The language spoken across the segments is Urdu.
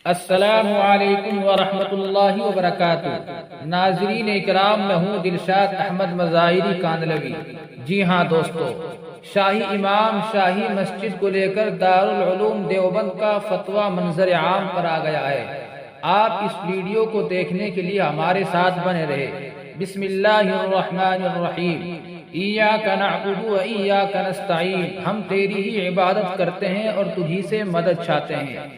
السلام علیکم ورحمۃ اللہ وبرکاتہ۔ ناظرین اکرام، میں ہوں دلشاد احمد مظاہری کاندلوی۔ جی ہاں دوستو، شاہی امام شاہی مسجد کو لے کر دارالعلوم دیوبند کا فتویٰ منظر عام پر آ گیا ہے۔ آپ اس ویڈیو کو دیکھنے کے لیے ہمارے ساتھ بنے رہے۔ بسم اللہ الرحمن الرحیم۔ ایاک نعبد و ایاک نستعین۔ ہم تیری ہی عبادت کرتے ہیں اور تجھی سے مدد چاہتے ہیں۔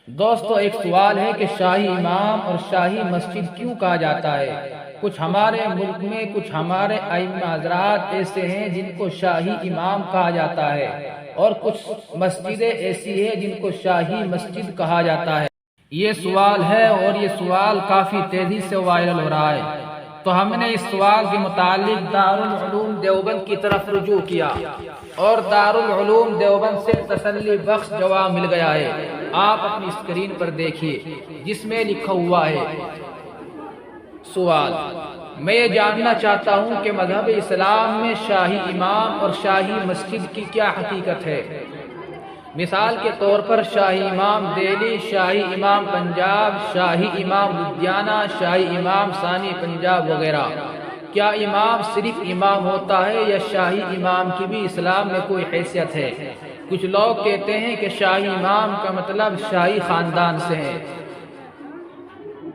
دوستو، ایک سوال ہے کہ شاہی امام اور شاہی مسجد کیوں کہا جاتا ہے؟ کچھ ہمارے ملک میں کچھ ہمارے ائمہ حضرات ایسے ہیں جن کو شاہی امام کہا جاتا ہے، اور کچھ مسجدیں ایسی ہیں جن کو شاہی مسجد کہا جاتا ہے۔ یہ سوال ہے اور یہ سوال کافی تیزی سے وائرل ہو رہا ہے، تو ہم نے اس سوال کے متعلق دارالعلوم دیوبند کی طرف رجوع کیا اور دارالعلوم دیوبند سے تسلی بخش جواب مل گیا ہے۔ آپ اپنی اسکرین پر دیکھیے، جس میں لکھا ہوا ہے سوال: میں یہ جاننا چاہتا ہوں کہ مذہب اسلام میں شاہی امام اور شاہی مسجد کی کیا حقیقت ہے؟ مثال کے طور پر شاہی امام دہلی، شاہی امام پنجاب، شاہی امام لدھیانہ، شاہی امام ثانی پنجاب وغیرہ۔ کیا امام صرف امام ہوتا ہے یا شاہی امام کی بھی اسلام میں کوئی حیثیت ہے؟ کچھ لوگ کہتے ہیں کہ شاہی امام کا مطلب شاہی خاندان سے ہے،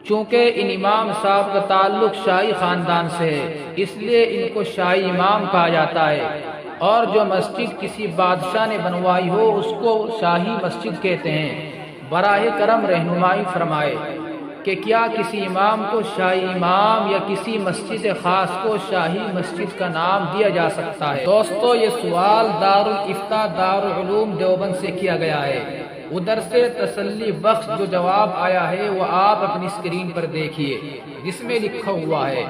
چونکہ ان امام صاحب کا تعلق شاہی خاندان سے ہے، اس لیے ان کو شاہی امام کہا جاتا ہے، اور جو مسجد کسی بادشاہ نے بنوائی ہو اس کو شاہی مسجد کہتے ہیں۔ براہ کرم رہنمائی فرمائے کہ کیا کسی امام کو شاہی امام یا کسی مسجد خاص کو شاہی مسجد کا نام دیا جا سکتا ہے؟ دوستو، یہ سوال دارالافتاء دارالعلوم دیوبند سے کیا گیا ہے۔ ادھر سے تسلی بخش جو جواب آیا ہے وہ آپ اپنی اسکرین پر دیکھیے، جس میں لکھا ہوا ہے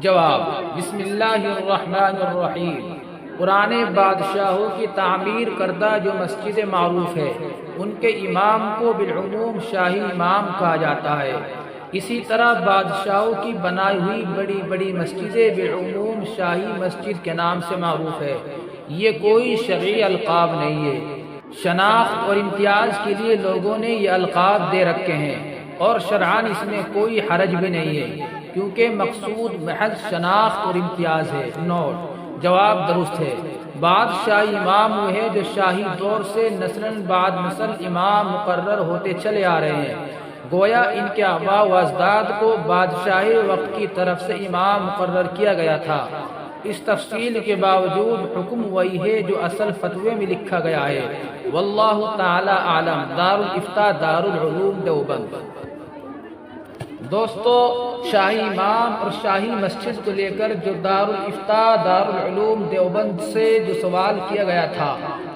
جواب: بسم اللہ الرحمن الرحیم۔ پرانے بادشاہوں کی تعمیر کردہ جو مسجد معروف ہے، ان کے امام کو بالعموم شاہی امام کہا جاتا ہے۔ اسی طرح بادشاہوں کی بنائی ہوئی بڑی بڑی مسجدیں بالعموم شاہی مسجد کے نام سے معروف ہے۔ یہ کوئی شرعی القاب نہیں ہے، شناخت اور امتیاز کے لیے لوگوں نے یہ القاب دے رکھے ہیں، اور شرعاً اس میں کوئی حرج بھی نہیں ہے، کیونکہ مقصود محض شناخت اور امتیاز ہے۔ نوٹ: جواب درست ہے۔ بعض شاہی امام وہ ہے جو شاہی دور سے نسلاً بعد نسل امام مقرر ہوتے چلے آ رہے ہیں، گویا ان کے آباء و اجداد کو بادشاہی وقت کی طرف سے امام مقرر کیا گیا تھا۔ اس تفصیل کے باوجود حکم وہی ہے جو اصل فتوے میں لکھا گیا ہے۔ واللہ تعالی اعلم۔ دارالافتاء دارالعلوم دیوبند۔ دوستو، شاہی امام اور شاہی مسجد کو لے کر جو دارالافتاء دارالعلوم دیوبند سے جو سوال کیا گیا تھا،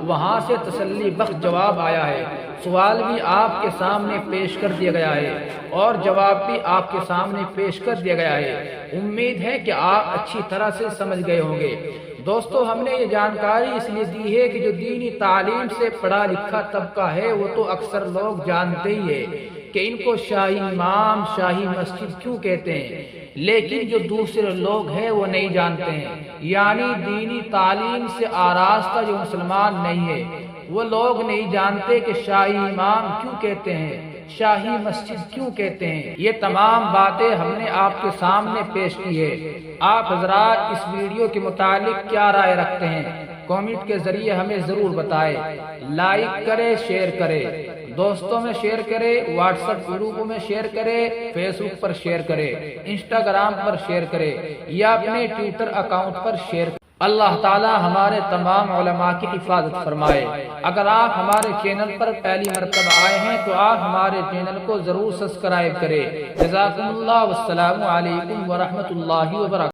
وہاں سے تسلی بخش جواب آیا ہے۔ سوال بھی آپ کے سامنے پیش کر دیا گیا ہے اور جواب بھی آپ کے سامنے پیش کر دیا گیا ہے۔ امید ہے کہ آپ اچھی طرح سے سمجھ گئے ہوں گے۔ دوستو، ہم نے یہ جانکاری اس لیے دی ہے کہ جو دینی تعلیم سے پڑھا لکھا طبقہ ہے وہ تو اکثر لوگ جانتے ہی ہے کہ ان کو شاہی امام شاہی مسجد کیوں کہتے ہیں، لیکن جو دوسرے لوگ ہیں وہ نہیں جانتے ہیں، یعنی دینی تعلیم سے آراستہ جو مسلمان نہیں ہے، وہ لوگ نہیں جانتے کہ شاہی امام کیوں کہتے ہیں، شاہی مسجد کیوں کہتے ہیں۔ یہ تمام باتیں ہم نے آپ کے سامنے پیش کی ہے۔ آپ حضرات اس ویڈیو کے متعلق کیا رائے رکھتے ہیں؟ کامنٹ کے ذریعے ہمیں ضرور بتائیں۔ لائک کرے، شیئر کرے، دوستوں میں شیئر کرے، واٹس ایپ گروپ میں شیئر کرے، فیس بک پر شیئر کرے، انسٹاگرام پر شیئر کرے، یا اپنے ٹویٹر اکاؤنٹ پر شیئر کرے۔ اللہ تعالی ہمارے تمام علماء کی حفاظت فرمائے۔ اگر آپ ہمارے چینل پر پہلی مرتبہ آئے ہیں تو آپ ہمارے چینل کو ضرور سبسکرائب کریں۔ جزاکم اللہ، والسلام علیکم ورحمۃ اللہ وبرکاتہ۔